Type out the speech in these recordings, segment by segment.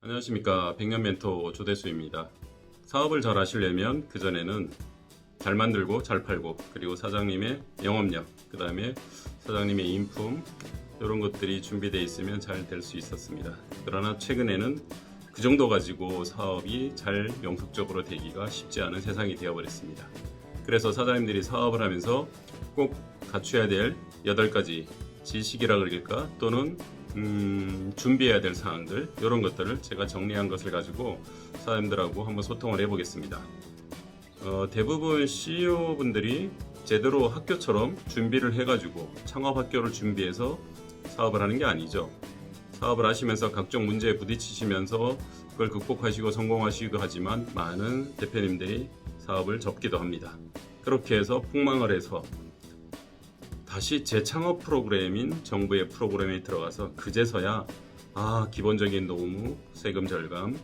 안녕하십니까. 백년 멘토 조대수입니다. 사업을 잘 하시려면 그전에는 잘 만들고 잘 팔고, 그리고 사장님의 영업력, 그 다음에 사장님의 인품, 이런 것들이 준비되어 있으면 잘 될 수 있었습니다. 그러나 최근에는 그 정도 가지고 사업이 잘 영속적으로 되기가 쉽지 않은 세상이 되어버렸습니다. 그래서 사장님들이 사업을 하면서 꼭 갖춰야 될 8가지 지식이라 그럴까, 또는 준비해야 될 사항들, 이런 것들을 제가 정리한 것을 가지고 사장님들하고 한번 소통을 해보겠습니다. 대부분 CEO 분들이 제대로 학교처럼 준비를 해가지고 창업학교를 준비해서 사업을 하는 게 아니죠. 사업을 하시면서 각종 문제에 부딪히시면서 그걸 극복하시고 성공하시기도 하지만, 많은 대표님들이 사업을 접기도 합니다. 그렇게 해서 폭망을 해서 다시 재창업 프로그램인 정부의 프로그램에 들어가서 그제서야 기본적인 노무, 세금 절감,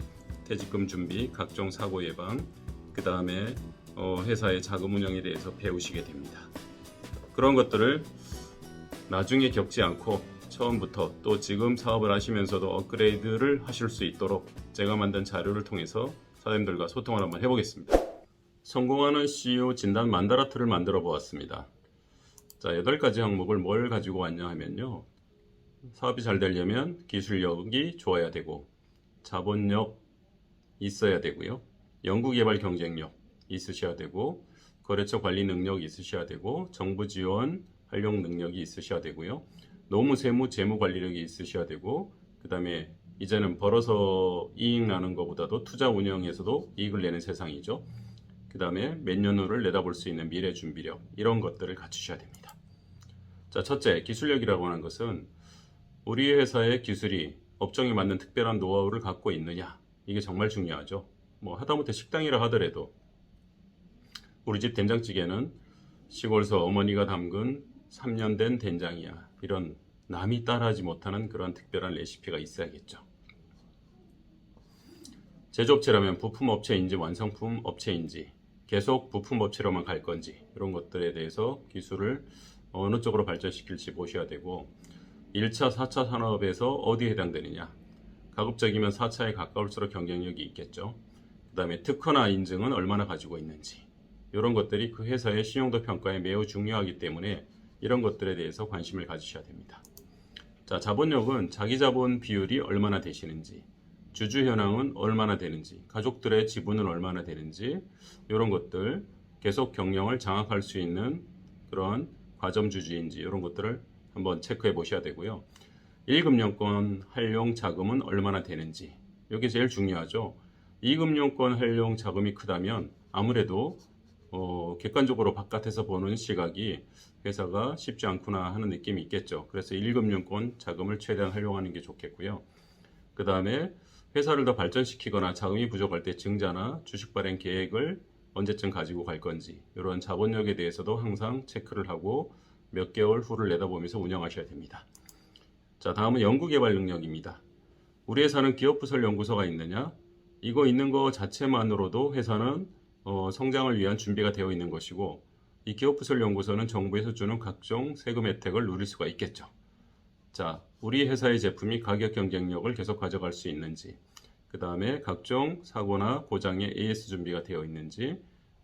퇴직금 준비, 각종 사고 예방, 그 다음에 회사의 자금 운영에 대해서 배우시게 됩니다. 그런 것들을 나중에 겪지 않고 처음부터, 또 지금 사업을 하시면서도 업그레이드를 하실 수 있도록 제가 만든 자료를 통해서 사장님들과 소통을 한번 해보겠습니다. 성공하는 CEO 진단 만다라트를 만들어 보았습니다. 자, 8가지 항목을 뭘 가지고 왔냐 하면요, 사업이 잘 되려면 기술력이 좋아야 되고, 자본력 있어야 되고요, 연구개발 경쟁력 있으셔야 되고, 거래처 관리 능력 있으셔야 되고, 정부 지원 활용 능력이 있으셔야 되고요, 노무 세무 재무 관리력이 있으셔야 되고, 그 다음에 이제는 벌어서 이익 나는 것보다도 투자 운영에서도 이익을 내는 세상이죠. 그 다음에 몇 년 후를 내다볼 수 있는 미래 준비력, 이런 것들을 갖추셔야 됩니다. 자, 첫째, 기술력이라고 하는 것은 우리 회사의 기술이 업종에 맞는 특별한 노하우를 갖고 있느냐, 이게 정말 중요하죠. 하다못해 식당이라 하더라도 우리 집 된장찌개는 시골서 어머니가 담근 3년 된 된장이야, 이런 남이 따라하지 못하는 그런 특별한 레시피가 있어야겠죠. 제조업체라면 부품업체인지 완성품 업체인지, 계속 부품업체로만 갈 건지, 이런 것들에 대해서 기술을 어느 쪽으로 발전시킬지 보셔야 되고, 1차, 4차 산업에서 어디에 해당되느냐, 가급적이면 4차에 가까울수록 경쟁력이 있겠죠. 그 다음에 특허나 인증은 얼마나 가지고 있는지, 이런 것들이 그 회사의 신용도 평가에 매우 중요하기 때문에 이런 것들에 대해서 관심을 가지셔야 됩니다. 자, 자본력은 자기 자본 비율이 얼마나 되시는지, 주주 현황은 얼마나 되는지, 가족들의 지분은 얼마나 되는지, 이런 것들, 계속 경영을 장악할 수 있는 그런 과점주주인지, 이런 것들을 한번 체크해 보셔야 되고요. 1금융권 활용 자금은 얼마나 되는지, 이게 제일 중요하죠. 2금융권 활용 자금이 크다면 아무래도 객관적으로 바깥에서 보는 시각이 회사가 쉽지 않구나 하는 느낌이 있겠죠. 그래서 1금융권 자금을 최대한 활용하는 게 좋겠고요. 그 다음에 회사를 더 발전시키거나 자금이 부족할 때 증자나 주식 발행 계획을 언제쯤 가지고 갈 건지, 이런 자본력에 대해서도 항상 체크를 하고 몇 개월 후를 내다보면서 운영하셔야 됩니다. 자, 다음은 연구개발 능력입니다. 우리 회사는 기업부설 연구소가 있느냐? 이거 있는 거 자체만으로도 회사는 성장을 위한 준비가 되어 있는 것이고, 이 기업부설연구소는 정부에서 주는 각종 세금 혜택을 누릴 수가 있겠죠. 자, 우리 회사의 제품이 가격 경쟁력을 계속 가져갈 수 있는지, 그 다음에 각종 사고나 고장의 AS 준비가 되어 있는지,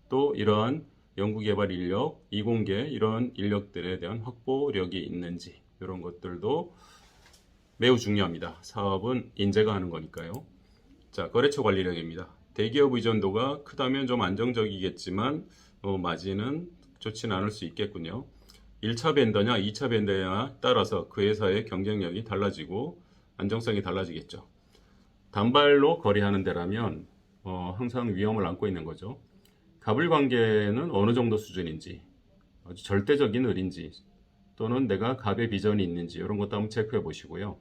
또 이러한 연구개발 인력, 이공계 이런 인력들에 대한 확보력이 있는지, 이런 것들도 매우 중요합니다. 사업은 인재가 하는 거니까요. 자, 거래처 관리력입니다. 대기업 의존도가 크다면 좀 안정적이겠지만 마진은 좋지는 않을 수 있겠군요. 1차 벤더냐 2차 벤더냐에 따라서 그 회사의 경쟁력이 달라지고 안정성이 달라지겠죠. 단발로 거래하는 데라면 항상 위험을 안고 있는 거죠. 갑을 관계는 어느 정도 수준인지, 아주 절대적인 을인지, 또는 내가 갑의 비전이 있는지, 이런 것도 한번 체크해 보시고요.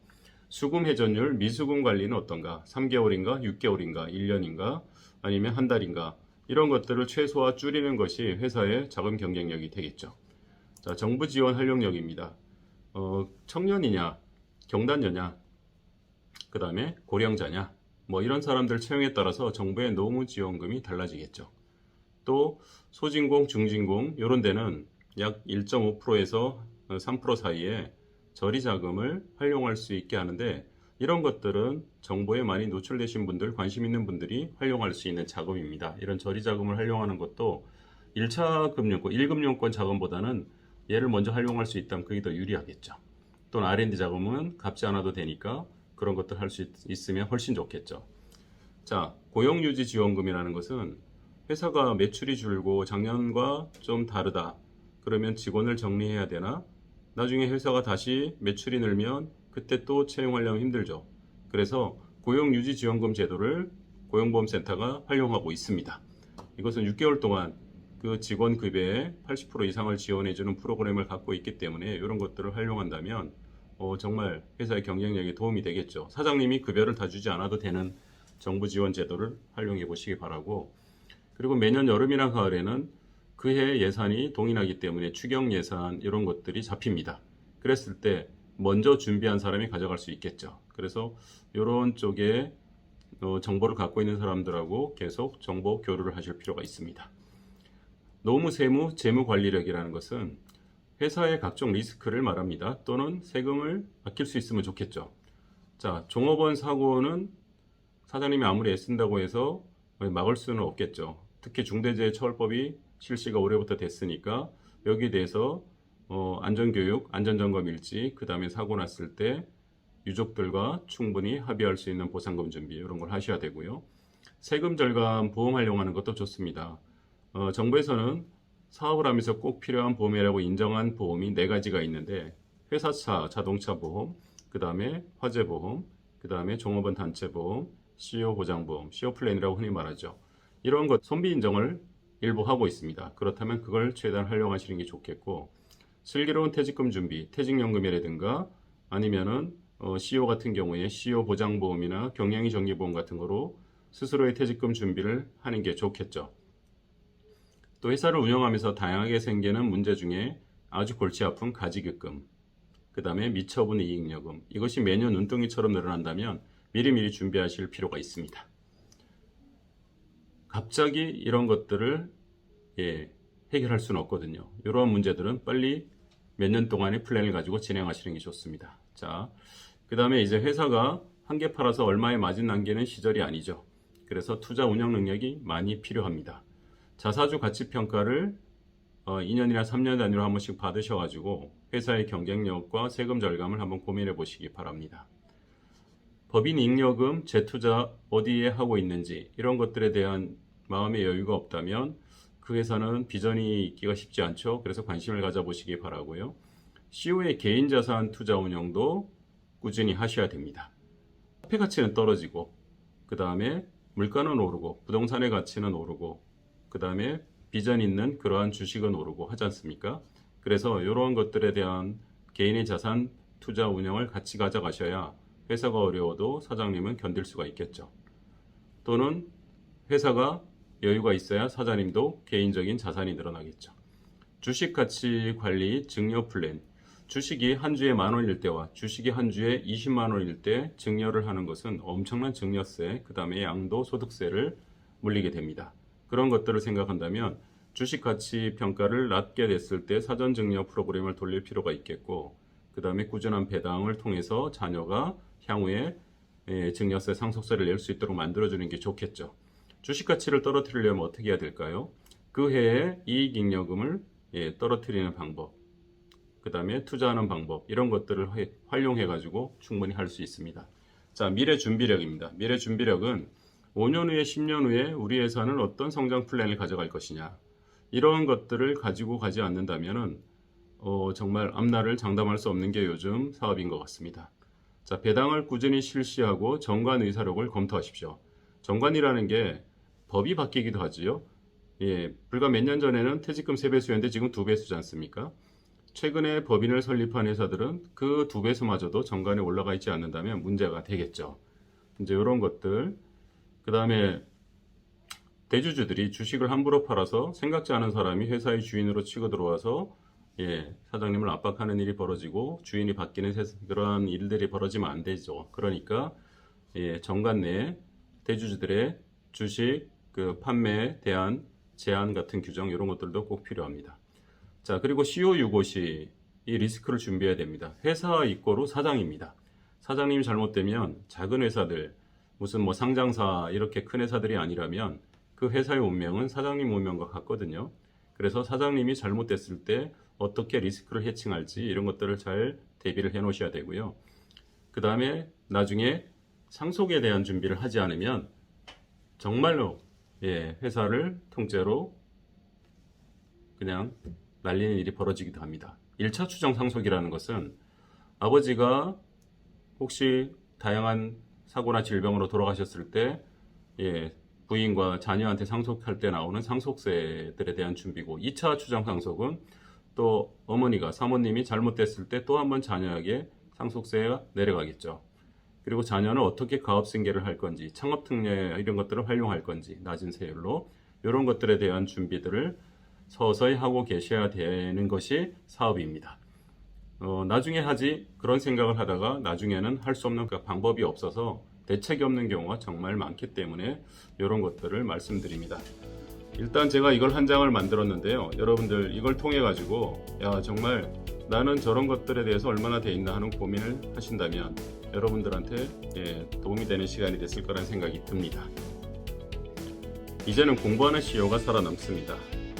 수금 회전율, 미수금 관리는 어떤가, 3개월인가 6개월인가 1년인가 아니면 한 달인가, 이런 것들을 최소화 줄이는 것이 회사의 자금 경쟁력이 되겠죠. 자, 정부 지원 활용력입니다. 청년이냐 경단녀냐, 그 다음에 고령자냐, 이런 사람들 채용에 따라서 정부의 노무 지원금이 달라지겠죠. 또 소진공, 중진공, 이런 데는 약 1.5%에서 3% 사이에 저리자금을 활용할 수 있게 하는데 이런 것들은 정보에 많이 노출되신 분들, 관심 있는 분들이 활용할 수 있는 자금입니다. 이런 저리 자금을 활용하는 것도 1차 금융권, 1금융권 자금보다는 얘를 먼저 활용할 수 있다면 그게 더 유리하겠죠. 또는 R&D 자금은 갚지 않아도 되니까 그런 것들 할 수 있으면 훨씬 좋겠죠. 자, 고용유지지원금이라는 것은 회사가 매출이 줄고 작년과 좀 다르다. 그러면 직원을 정리해야 되나? 나중에 회사가 다시 매출이 늘면 그때 또 채용하려면 힘들죠. 그래서 고용유지지원금 제도를 고용보험센터가 활용하고 있습니다. 이것은 6개월 동안 그 직원 급여의 80% 이상을 지원해주는 프로그램을 갖고 있기 때문에 이런 것들을 활용한다면 정말 회사의 경쟁력에 도움이 되겠죠. 사장님이 급여를 다 주지 않아도 되는 정부 지원 제도를 활용해 보시기 바라고, 그리고 매년 여름이나 가을에는 그해 예산이 동일하기 때문에 추경 예산 이런 것들이 잡힙니다. 그랬을 때 먼저 준비한 사람이 가져갈 수 있겠죠. 그래서 이런 쪽에 정보를 갖고 있는 사람들하고 계속 정보 교류를 하실 필요가 있습니다. 노무, 세무, 재무 관리력이라는 것은 회사의 각종 리스크를 말합니다. 또는 세금을 아낄 수 있으면 좋겠죠. 자, 종업원 사고는 사장님이 아무리 애쓴다고 해서 막을 수는 없겠죠. 특히 중대재해처벌법이 실시가 올해부터 됐으니까 여기에 대해서 안전교육, 안전점검 일지, 그 다음에 사고 났을 때 유족들과 충분히 합의할 수 있는 보상금 준비 이런 걸 하셔야 되고요. 세금 절감 보험 활용하는 것도 좋습니다. 정부에서는 사업을 하면서 꼭 필요한 보험이라고 인정한 보험이 4가지가 있는데 회사차 자동차 보험, 그 다음에 화재보험, 그 다음에 종업원 단체보험, CO 보장보험, CO 플랜이라고 흔히 말하죠. 이런 것 선비 인정을 일부 하고 있습니다. 그렇다면 그걸 최대한 활용하시는 게 좋겠고, 슬기로운 퇴직금 준비, 퇴직연금이라든가 아니면은 CO 같은 경우에 CO 보장보험이나 경영위 정기보험 같은 거로 스스로의 퇴직금 준비를 하는 게 좋겠죠. 또 회사를 운영하면서 다양하게 생기는 문제 중에 아주 골치 아픈 가지급금, 그 다음에 미처분 이익여금, 이것이 매년 눈덩이처럼 늘어난다면 미리미리 준비하실 필요가 있습니다. 갑자기 이런 것들을 해결할 수는 없거든요. 이러한 문제들은 빨리 몇 년 동안의 플랜을 가지고 진행하시는 게 좋습니다. 자, 그 다음에 이제 회사가 한 개 팔아서 얼마에 마진 남기는 시절이 아니죠. 그래서 투자 운영 능력이 많이 필요합니다. 자사주 가치평가를 2년이나 3년 단위로 한 번씩 받으셔가지고 회사의 경쟁력과 세금 절감을 한번 고민해 보시기 바랍니다. 법인 잉여금 재투자 어디에 하고 있는지 이런 것들에 대한 마음의 여유가 없다면 그 회사는 비전이 있기가 쉽지 않죠. 그래서 관심을 가져보시기 바라고요. CEO의 개인 자산 투자 운영도 꾸준히 하셔야 됩니다. 화폐 가치는 떨어지고, 그 다음에 물가는 오르고, 부동산의 가치는 오르고, 그 다음에 비전 있는 그러한 주식은 오르고 하지 않습니까? 그래서 이러한 것들에 대한 개인의 자산 투자 운영을 같이 가져가셔야 회사가 어려워도 사장님은 견딜 수가 있겠죠. 또는 회사가 여유가 있어야 사장님도 개인적인 자산이 늘어나겠죠. 주식 가치 관리 증여 플랜. 주식이 한 주에 10,000원일 때와 주식이 한 주에 20만 원일 때 증여를 하는 것은 엄청난 증여세, 그 다음에 양도소득세를 물리게 됩니다. 그런 것들을 생각한다면 주식 가치 평가를 낮게 됐을 때 사전 증여 프로그램을 돌릴 필요가 있겠고, 그 다음에 꾸준한 배당을 통해서 자녀가 향후에 증여세 상속세를 낼 수 있도록 만들어주는 게 좋겠죠. 주식 가치를 떨어뜨리려면 어떻게 해야 될까요? 그 해의 이익잉여금을 떨어뜨리는 방법, 그 다음에 투자하는 방법, 이런 것들을 활용해 가지고 충분히 할 수 있습니다. 자, 미래 준비력입니다. 미래 준비력은 5년 후에 10년 후에 우리 회사는 어떤 성장 플랜을 가져갈 것이냐, 이런 것들을 가지고 가지 않는다면은 정말 앞날을 장담할 수 없는 게 요즘 사업인 것 같습니다. 자, 배당을 꾸준히 실시하고 정관 의사록을 검토하십시오. 정관이라는 게 법이 바뀌기도 하지요. 불과 몇 년 전에는 퇴직금 3배수였는데 지금 2배수지 않습니까? 최근에 법인을 설립한 회사들은 그 2배수마저도 정관에 올라가 있지 않는다면 문제가 되겠죠. 이제 이런 것들, 그 다음에 대주주들이 주식을 함부로 팔아서 생각지 않은 사람이 회사의 주인으로 치고 들어와서 사장님을 압박하는 일이 벌어지고 주인이 바뀌는 그러한 일들이 벌어지면 안 되죠. 그러니까 정관 내에 대주주들의 주식 그 판매에 대한 제한 같은 규정, 이런 것들도 꼭 필요합니다. 자, 그리고 CEO 유고시 이 리스크를 준비해야 됩니다. 회사 이꼬로 사장입니다. 사장님이 잘못되면 작은 회사들, 무슨 뭐 상장사 이렇게 큰 회사들이 아니라면 그 회사의 운명은 사장님 운명과 같거든요. 그래서 사장님이 잘못됐을 때 어떻게 리스크를 해칭할지 이런 것들을 잘 대비를 해 놓으셔야 되고요. 그 다음에 나중에 상속에 대한 준비를 하지 않으면 정말로 회사를 통째로 그냥 날리는 일이 벌어지기도 합니다. 1차 추정 상속이라는 것은 아버지가 혹시 다양한 사고나 질병으로 돌아가셨을 때 부인과 자녀한테 상속할 때 나오는 상속세들에 대한 준비고, 2차 추정 상속은 또 어머니가 사모님이 잘못됐을 때 또 한 번 자녀에게 상속세가 내려가겠죠. 그리고 자녀는 어떻게 가업승계를 할 건지, 창업특례 이런 것들을 활용할 건지 낮은 세율로 이런 것들에 대한 준비들을 서서히 하고 계셔야 되는 것이 사업입니다. 나중에 하지 그런 생각을 하다가 나중에는 할 수 없는 방법이 없어서 대책이 없는 경우가 정말 많기 때문에 이런 것들을 말씀드립니다. 일단 제가 이걸 한 장을 만들었는데요. 여러분들 이걸 통해 가지고 정말 나는 저런 것들에 대해서 얼마나 돼 있나 하는 고민을 하신다면 여러분들한테 도움이 되는 시간이 됐을 거라는 생각이 듭니다. 이제는 공부하는 CEO가 살아남습니다.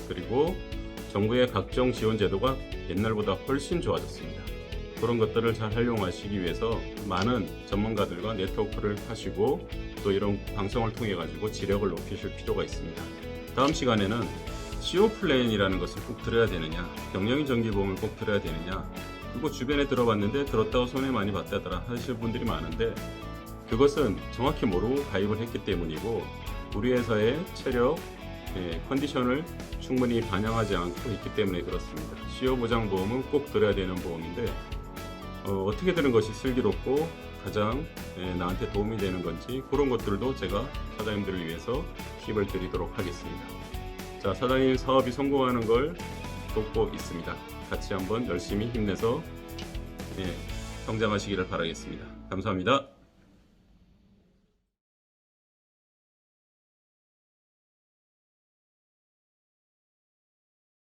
그리고 정부의 각종 지원 제도가 옛날보다 훨씬 좋아졌습니다. 그런 것들을 잘 활용하시기 위해서 많은 전문가들과 네트워크를 하시고 또 이런 방송을 통해 가지고 지력을 높이실 필요가 있습니다. 다음 시간에는 CEO 플랜이라는 것을 꼭 들어야 되느냐, 경영인 정기보험을 꼭 들어야 되느냐, 그거 주변에 들어봤는데 들었다고 손해 많이 봤다더라 하시는 분들이 많은데 그것은 정확히 모르고 가입을 했기 때문이고 우리 회사의 체력, 컨디션을 충분히 반영하지 않고 있기 때문에 그렇습니다. CEO 보장보험은 꼭 들어야 되는 보험인데 어떻게 들은 것이 슬기롭고 가장 나한테 도움이 되는 건지 그런 것들도 제가 사장님들을 위해서 팁을 드리도록 하겠습니다. 자, 사장님 사업이 성공하는 걸 돕고 있습니다. 같이 한번 열심히 힘내서 성장하시기를 바라겠습니다. 감사합니다.